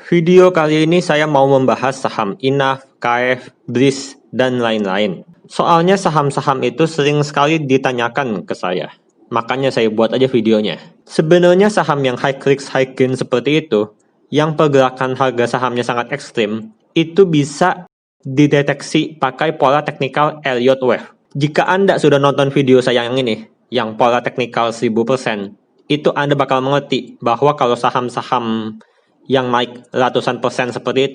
Video kali ini saya mau membahas saham INAF, KF, BRIS, dan lain-lain. Soalnya saham-saham itu sering sekali ditanyakan ke saya. Makanya saya buat aja videonya. Sebenarnya saham yang high risk high gain seperti itu, yang pergerakan harga sahamnya sangat ekstrim, itu bisa dideteksi pakai pola teknikal Elliott Wave. Jika Anda sudah nonton video saya yang ini, yang pola teknikal 1000%, itu Anda bakal mengerti bahwa kalau saham-saham yang naik ratusan persen seperti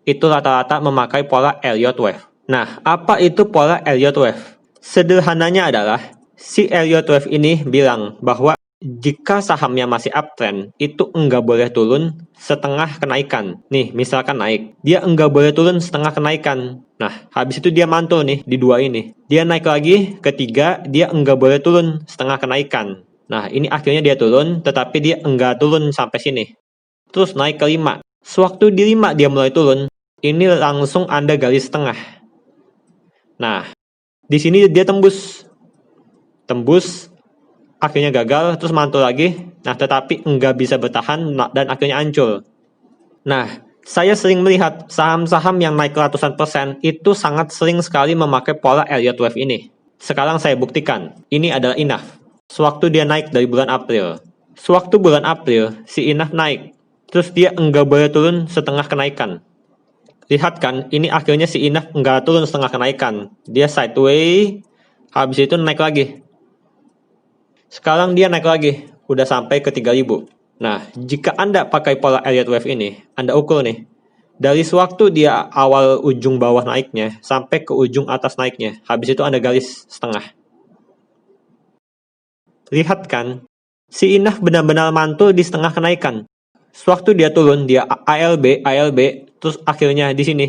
itu rata-rata memakai pola Elliott Wave. Nah, apa itu pola Elliott Wave? Sederhananya adalah, si Elliott Wave ini bilang bahwa jika sahamnya masih uptrend, itu enggak boleh turun setengah kenaikan. Nih, misalkan naik, dia enggak boleh turun setengah kenaikan. Nah, habis itu dia mantul nih di dua ini. Dia naik lagi, ketiga, dia enggak boleh turun setengah kenaikan. Nah, ini akhirnya dia turun, tetapi dia enggak turun sampai sini. Terus naik ke 5. Sewaktu di 5 dia mulai turun, ini langsung Anda garis tengah. Nah, di sini dia tembus, akhirnya gagal, terus mantul lagi. Nah, tetapi nggak bisa bertahan dan akhirnya hancur. Nah, saya sering melihat saham-saham yang naik ratusan persen itu sangat sering sekali memakai pola Elliott Wave ini. Sekarang saya buktikan, ini adalah INAF. Sewaktu dia naik dari bulan April. Sewaktu bulan April, si INAF naik. Terus dia enggak boleh turun setengah kenaikan. Lihat kan, ini akhirnya si INAF enggak turun setengah kenaikan. Dia sideways, habis itu naik lagi. Sekarang dia naik lagi, udah sampai ke 3000. Nah, jika Anda pakai pola Elliott Wave ini, Anda ukur nih. Dari sewaktu dia awal ujung bawah naiknya, sampai ke ujung atas naiknya. Habis itu Anda garis setengah. Lihat kan, si INAF benar-benar mantul di setengah kenaikan. Sewaktu dia turun, dia ALB, terus akhirnya di sini.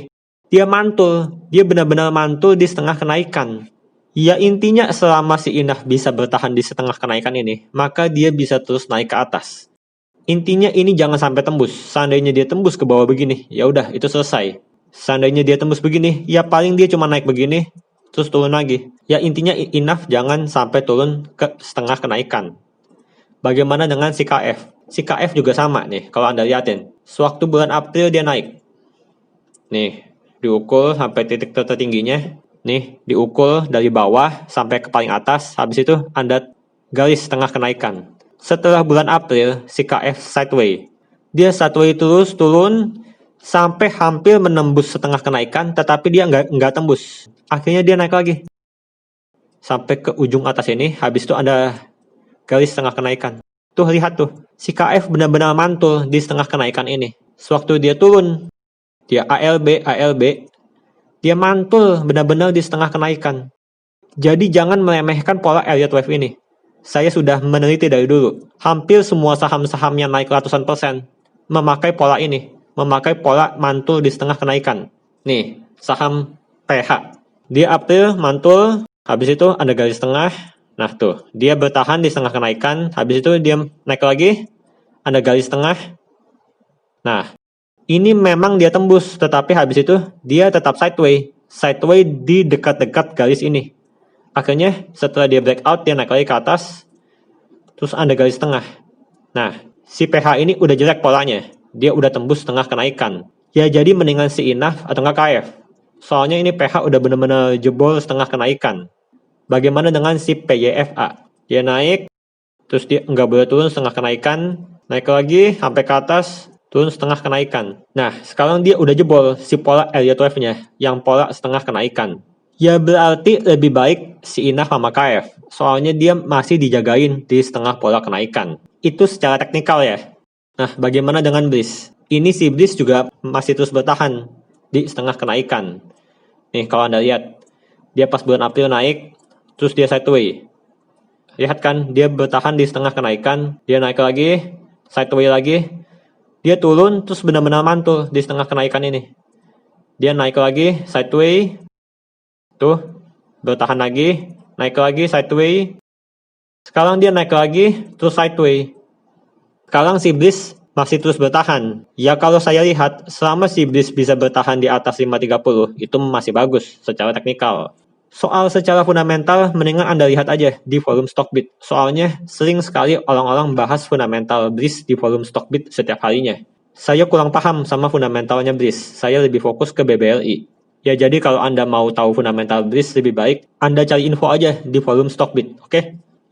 Dia mantul, dia benar-benar mantul di setengah kenaikan. Ya intinya selama si INAF bisa bertahan di setengah kenaikan ini, maka dia bisa terus naik ke atas. Intinya ini jangan sampai tembus. Seandainya dia tembus ke bawah begini, ya udah itu selesai. Seandainya dia tembus begini, ya paling dia cuma naik begini, terus turun lagi. Ya intinya INAF jangan sampai turun ke setengah kenaikan. Bagaimana dengan si KF? Si KF juga sama nih, kalau Anda lihatin. Sewaktu bulan April dia naik. Nih, diukur sampai titik tertingginya. Nih, diukur dari bawah sampai ke paling atas. Habis itu Anda garis setengah kenaikan. Setelah bulan April, si KF sideways. Dia sideways terus turun sampai hampir menembus setengah kenaikan, tetapi dia nggak tembus. Akhirnya dia naik lagi. Sampai ke ujung atas ini, habis itu Anda garis setengah kenaikan. Tuh lihat tuh, si KF benar-benar mantul di setengah kenaikan ini. Sewaktu dia turun, dia ALB, dia mantul benar-benar di setengah kenaikan. Jadi jangan meremehkan pola Elliott Wave ini. Saya sudah meneliti dari dulu. Hampir semua saham-saham yang naik ratusan persen memakai pola ini. Memakai pola mantul di setengah kenaikan. Nih, saham PH. Dia April mantul, habis itu Anda garis tengah. Nah tuh, dia bertahan di setengah kenaikan, habis itu dia naik lagi, Anda garis tengah. Nah, ini memang dia tembus, tetapi habis itu dia tetap sideways di dekat-dekat garis ini. Akhirnya setelah dia breakout, dia naik lagi ke atas, terus Anda garis tengah. Nah, si PH ini udah jelek polanya, dia udah tembus setengah kenaikan. Ya jadi mendingan si INAF atau nggak KF. Soalnya ini PH udah bener-bener jebol setengah kenaikan. Bagaimana dengan si PYFA? Dia naik, terus dia nggak boleh turun setengah kenaikan, naik lagi sampai ke atas, turun setengah kenaikan. Nah, sekarang dia udah jebol si pola Elliott Wave-nya, yang pola setengah kenaikan. Ya berarti lebih baik si INAF sama KF, soalnya dia masih dijagain di setengah pola kenaikan. Itu secara teknikal ya. Nah, bagaimana dengan BRIS? Ini si BRIS juga masih terus bertahan di setengah kenaikan. Nih, kalau Anda lihat, dia pas bulan April naik, terus dia sideways. Lihat kan, dia bertahan di setengah kenaikan, dia naik lagi, sideways lagi, dia turun, terus benar-benar mantul di setengah kenaikan ini. Dia naik lagi, sideways, tuh, bertahan lagi, naik lagi, sideways. Sekarang dia naik lagi, terus sideways. Sekarang si BRIS masih terus bertahan. Ya kalau saya lihat, selama si BRIS bisa bertahan di atas 530, itu masih bagus secara teknikal. Soal secara fundamental, mendingan Anda lihat aja di forum Stockbit. Soalnya sering sekali orang-orang bahas fundamental BRIS di forum Stockbit setiap harinya. Saya kurang paham sama fundamentalnya BRIS, saya lebih fokus ke BBLI. Ya jadi kalau Anda mau tahu fundamental BRIS lebih baik, Anda cari info aja di forum Stockbit, oke?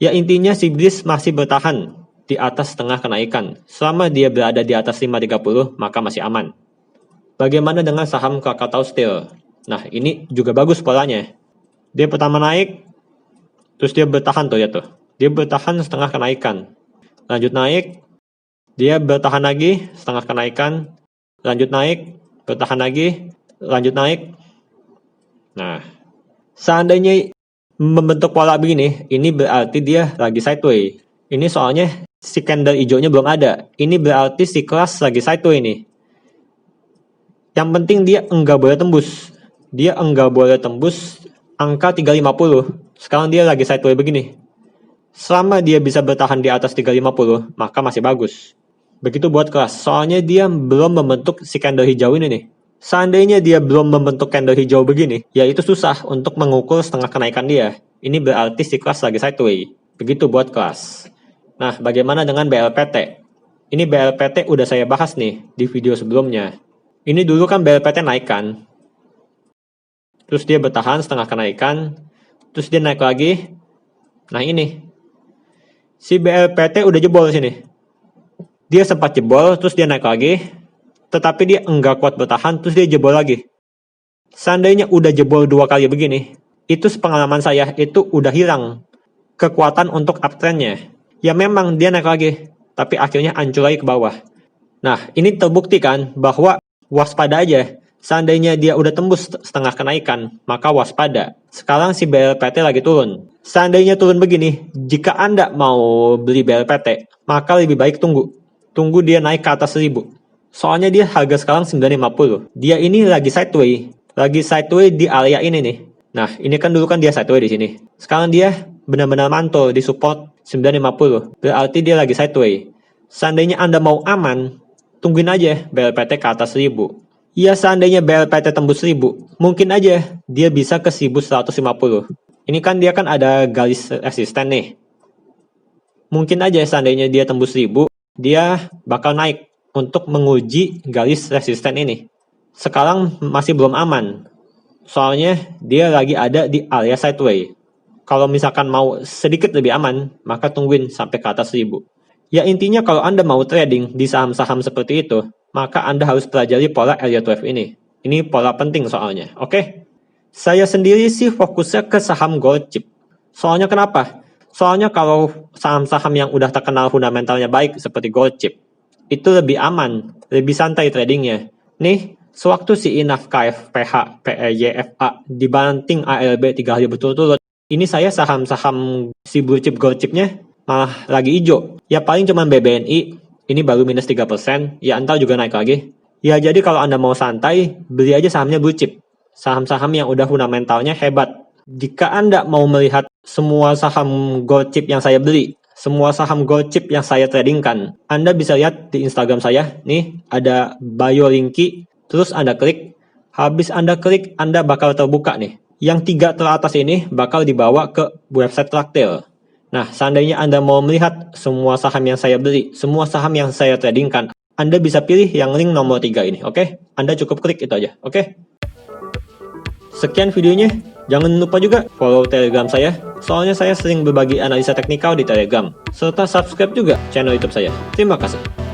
Ya intinya si BRIS masih bertahan di atas setengah kenaikan. Selama dia berada di atas 530, maka masih aman. Bagaimana dengan saham Krakatau Steel? Nah, ini juga bagus polanya. Dia pertama naik, terus dia bertahan tuh ya tuh. Dia bertahan setengah kenaikan. Lanjut naik, dia bertahan lagi setengah kenaikan. Lanjut naik, bertahan lagi, lanjut naik. Nah, seandainya membentuk pola begini, ini berarti dia lagi sideways. Ini soalnya si candle hijaunya belum ada. Ini berarti si kelas lagi sideways nih. Yang penting dia enggak boleh tembus. Dia enggak boleh tembus angka 350. Sekarang dia lagi sideways begini. Selama dia bisa bertahan di atas 350, maka masih bagus. Begitu buat kelas. Soalnya dia belum membentuk si candle hijau ini nih. Seandainya dia belum membentuk candle hijau begini, ya itu susah untuk mengukur setengah kenaikan dia. Ini berarti si kelas lagi sideways. Begitu buat kelas. Nah, bagaimana dengan BLPT? Ini BLPT udah saya bahas nih di video sebelumnya. Ini dulu kan BLPT naik kan. Terus dia bertahan setengah kenaikan. Terus dia naik lagi. Nah ini. Si BLPT udah jebol sini. Dia sempat jebol, terus dia naik lagi. Tetapi dia enggak kuat bertahan, terus dia jebol lagi. Seandainya udah jebol 2 kali begini, itu sepengalaman saya, itu udah hilang kekuatan untuk uptrendnya. Ya memang dia naik lagi, tapi akhirnya hancur lagi ke bawah. Nah, ini terbukti kan bahwa waspada aja. Seandainya dia udah tembus setengah kenaikan, maka waspada. Sekarang si BLPT lagi turun. Seandainya turun begini, jika Anda mau beli BLPT, maka lebih baik tunggu. Tunggu dia naik ke atas 1000. Soalnya dia harga sekarang 950. Dia ini lagi sideways. Lagi sideways di area ini nih. Nah, ini kan dulu kan dia sideways di sini. Sekarang dia benar-benar mantul di support 950. Berarti dia lagi sideways. Seandainya Anda mau aman, tungguin aja BLPT ke atas 1000. Ya seandainya BLPT tembus 1000, mungkin aja dia bisa ke 1150. Ini kan dia kan ada garis resisten nih. Mungkin aja seandainya dia tembus 1000, dia bakal naik untuk menguji garis resisten ini. Sekarang masih belum aman. Soalnya dia lagi ada di area sideways. Kalau misalkan mau sedikit lebih aman, maka tungguin sampai ke atas 1000. Ya intinya kalau Anda mau trading di saham-saham seperti itu, maka Anda harus pelajari pola Elliott Wave ini. Ini pola penting soalnya, oke? Saya sendiri sih fokusnya ke saham gold chip. Soalnya kenapa? Soalnya kalau saham-saham yang udah terkenal fundamentalnya baik seperti gold chip, itu lebih aman, lebih santai tradingnya. Nih, sewaktu si INAF, KFPH, PEYFA dibanting ALB 3 hari berturut-turut, ini saya saham-saham si blue chip gold chipnya malah lagi hijau. Ya paling cuma BBNI, ini baru minus 3%, ya entar juga naik lagi. Ya jadi kalau Anda mau santai, beli aja sahamnya blue chip. Saham-saham yang udah fundamentalnya hebat. Jika Anda mau melihat semua saham gold chip yang saya beli, semua saham gold chip yang saya tradingkan, Anda bisa lihat di Instagram saya, nih ada bio linki, terus Anda klik, habis Anda klik, Anda bakal terbuka nih. Yang 3 teratas ini bakal dibawa ke website Traktil. Nah, seandainya Anda mau melihat semua saham yang saya beli, semua saham yang saya tradingkan, Anda bisa pilih yang link nomor 3 ini, oke? Anda cukup klik itu aja, oke? Sekian videonya, jangan lupa juga follow Telegram saya, soalnya saya sering berbagi analisa teknikal di Telegram, serta subscribe juga channel YouTube saya. Terima kasih.